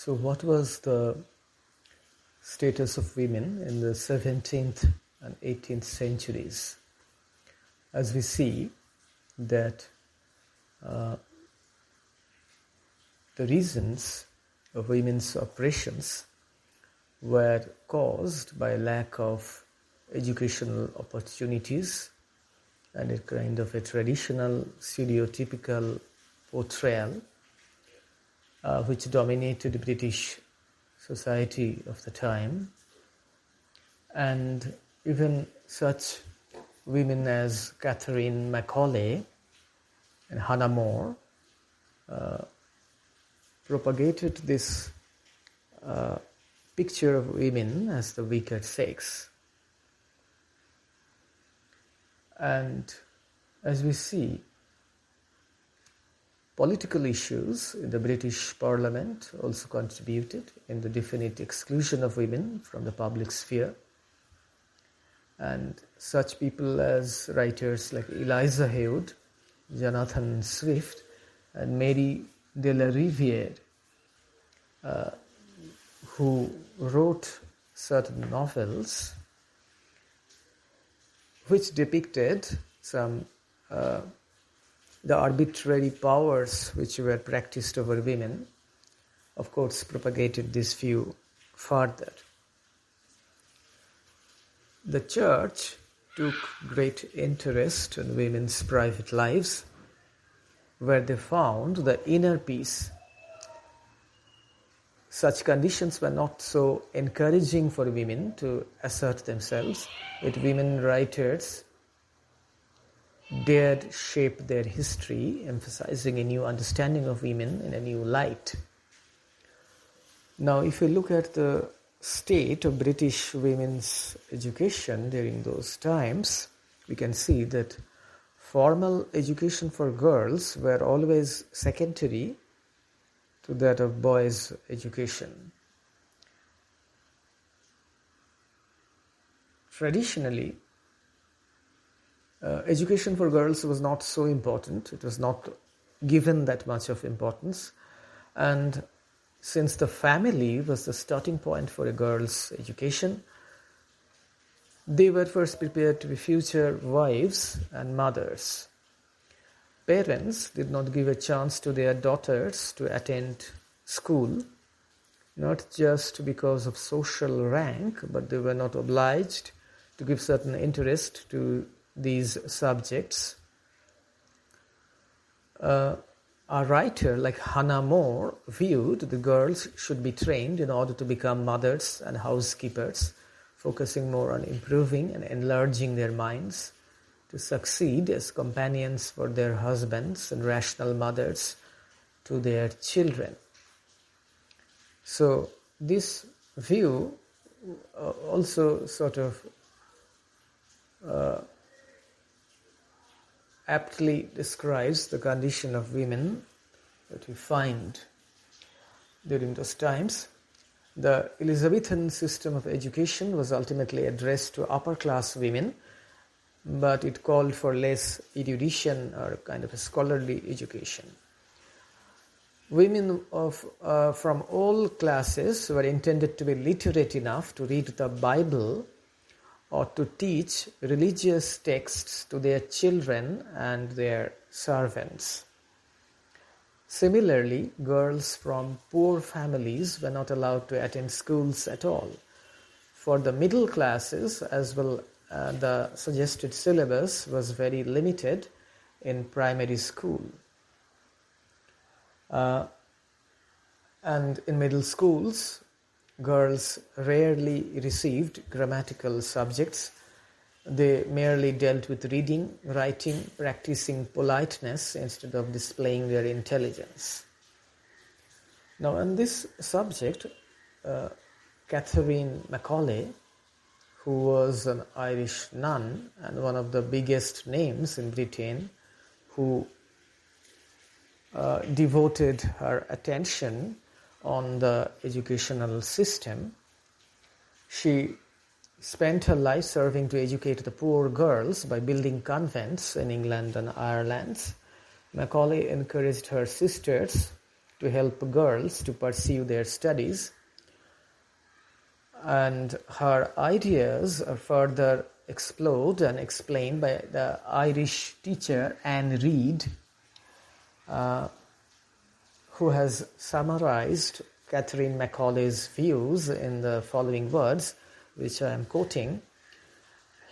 So what was the status of women in the 17th and 18th centuries? As we see that the reasons of women's oppressions were caused by lack of educational opportunities and a kind of a traditional stereotypical portrayal which dominated British society of the time, and even such women as MacAulay and Hannah More propagated this picture of women as the weaker sex. And as we see, political issues in the British Parliament also contributed in the definite exclusion of women from the public sphere. And such people as writers like Eliza Haywood, Jonathan Swift, and Mary de la Riviere, who wrote certain novels which depicted some the arbitrary powers which were practiced over women, of course, propagated this view further. The church took great interest in women's private lives, where they found the inner peace. Such conditions were not so encouraging for women to assert themselves, yet women writers dared shape their history, emphasizing a new understanding of women in a new light. Now, if we look at the state of British women's education during those times, we can see that formal education for girls were always secondary to that of boys' education. Traditionally, education for girls was not so important. It was not given that much of importance. And since the family was the starting point for a girl's education, they were first prepared to be future wives and mothers. Parents did not give a chance to their daughters to attend school, not just because of social rank, but they were not obliged to give certain interest to these subjects. A writer like Hannah More viewed the girls should be trained in order to become mothers and housekeepers, focusing more on improving and enlarging their minds to succeed as companions for their husbands and rational mothers to their children. So this view also sort of aptly describes the condition of women that we find during those times. The Elizabethan system of education was ultimately addressed to upper-class women, but it called for less erudition or kind of a scholarly education. Women from all classes were intended to be literate enough to read the Bible or to teach religious texts to their children and their servants. Similarly, girls from poor families were not allowed to attend schools at all. For the middle classes as well, the suggested syllabus was very limited in primary school. And in middle schools, girls rarely received grammatical subjects. They merely dealt with reading, writing, practicing politeness instead of displaying their intelligence. Now, on this subject, MacAulay, who was an Irish nun and one of the biggest names in Britain, who devoted her attention on the educational system. She spent her life serving to educate the poor girls by building convents in England and Ireland. MacAulay encouraged her sisters to to help girls to pursue their studies. And her ideas are further explored and explained by the Irish teacher Anne Reid, who has summarized Catherine MacAulay's views in the following words, which I am quoting.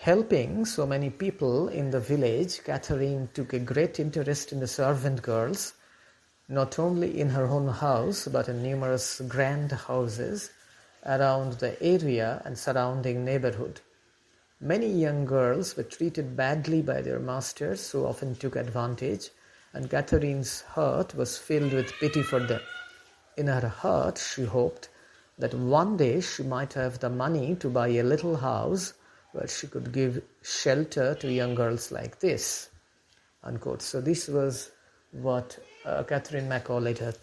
Helping so many people in the village, Catherine took a great interest in the servant girls, not only in her own house but in numerous grand houses around the area and surrounding neighborhood. Many young girls were treated badly by their masters who often took advantage, and Catherine's heart was filled with pity for them. In her heart, she hoped that one day she might have the money to buy a little house where she could give shelter to young girls like this, unquote. So this was what Catherine MacAulay had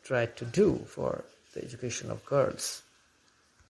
tried to do for the education of girls.